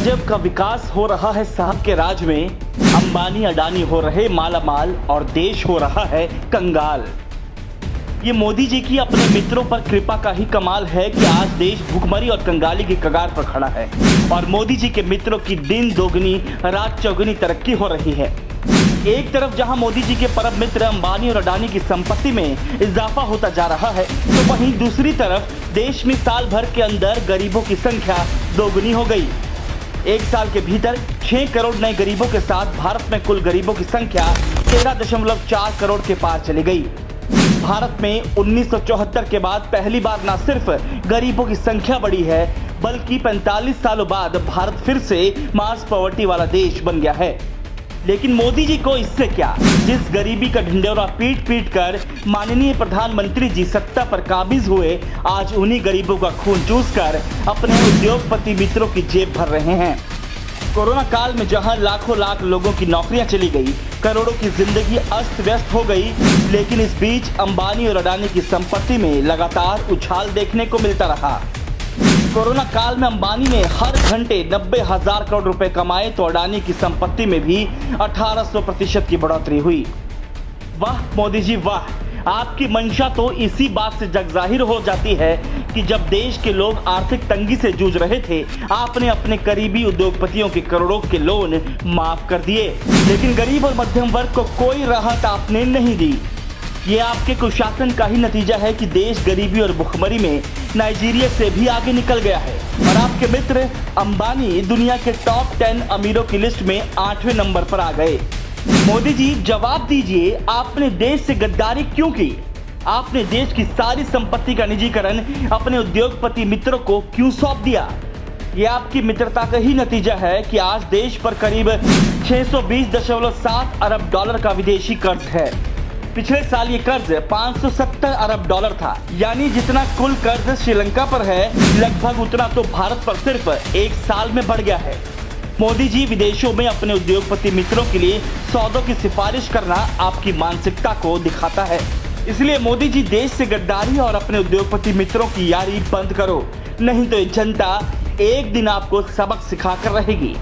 गजब का विकास हो रहा है साहब के राज में। अंबानी अडानी हो रहे मालामाल और देश हो रहा है कंगाल। ये मोदी जी की अपने मित्रों पर कृपा का ही कमाल है कि आज देश भुखमरी और कंगाली की कगार पर खड़ा है और मोदी जी के मित्रों की दिन दोगुनी रात चौगुनी तरक्की हो रही है। एक तरफ जहां मोदी जी के परम मित्र अंबानी और अडानी की संपत्ति में इजाफा होता जा रहा है, तो वहीं दूसरी तरफ देश में साल भर के अंदर गरीबों की संख्या दोगुनी हो गई। एक साल के भीतर 6 करोड़ नए गरीबों के साथ भारत में कुल गरीबों की संख्या 13.4 करोड़ के पार चली गई। भारत में 1974 के बाद पहली बार न सिर्फ गरीबों की संख्या बढ़ी है, बल्कि 45 सालों बाद भारत फिर से मास पॉवर्टी वाला देश बन गया है। लेकिन मोदी जी को इससे क्या, जिस गरीबी का ढिंढोरा पीट पीट कर माननीय प्रधानमंत्री जी सत्ता पर काबिज हुए, आज उन्हीं गरीबों का खून चूसकर अपने उद्योगपति मित्रों की जेब भर रहे हैं। कोरोना काल में जहां लाखों लाख लोगों की नौकरियां चली गई, करोड़ों की जिंदगी अस्त व्यस्त हो गई, लेकिन इस बीच अंबानी और अडानी की संपत्ति में लगातार उछाल देखने को मिलता रहा। कोरोना काल में अंबानी ने हर घंटे 90,000 करोड़ रुपए कमाए, तो अडानी की संपत्ति में भी 1800% की बढ़ोतरी हुई। वाह मोदी जी वाह, आपकी मंशा तो इसी बात से जगजाहिर हो जाती है कि जब देश के लोग आर्थिक तंगी से जूझ रहे थे, आपने अपने करीबी उद्योगपतियों के करोड़ों के लोन माफ कर दिए, लेकिन गरीब और मध्यम वर्ग को कोई राहत आपने नहीं दी। ये आपके कुशासन का ही नतीजा है कि देश गरीबी और भुखमरी में नाइजीरिया से भी आगे निकल गया है और आपके मित्र अंबानी दुनिया के टॉप 10 अमीरों की लिस्ट में 8वें नंबर पर आ गए। मोदी जी जवाब दीजिए, आपने देश से गद्दारी क्यों की? आपने देश की सारी संपत्ति का निजीकरण अपने उद्योगपति मित्रों को क्यों सौंप दिया? ये आपकी मित्रता का ही नतीजा है कि आज देश पर करीब 620.7 अरब डॉलर का विदेशी कर्ज है। पिछले साल ये कर्ज 570 अरब डॉलर था, यानी जितना कुल कर्ज श्रीलंका पर है, लगभग उतना तो भारत पर सिर्फ एक साल में बढ़ गया है। मोदी जी विदेशों में अपने उद्योगपति मित्रों के लिए सौदों की सिफारिश करना आपकी मानसिकता को दिखाता है। इसलिए मोदी जी देश से गद्दारी और अपने उद्योगपति मित्रों की यारी बंद करो, नहीं तो ये जनता एक दिन आपको सबक सिखाकर रहेगी।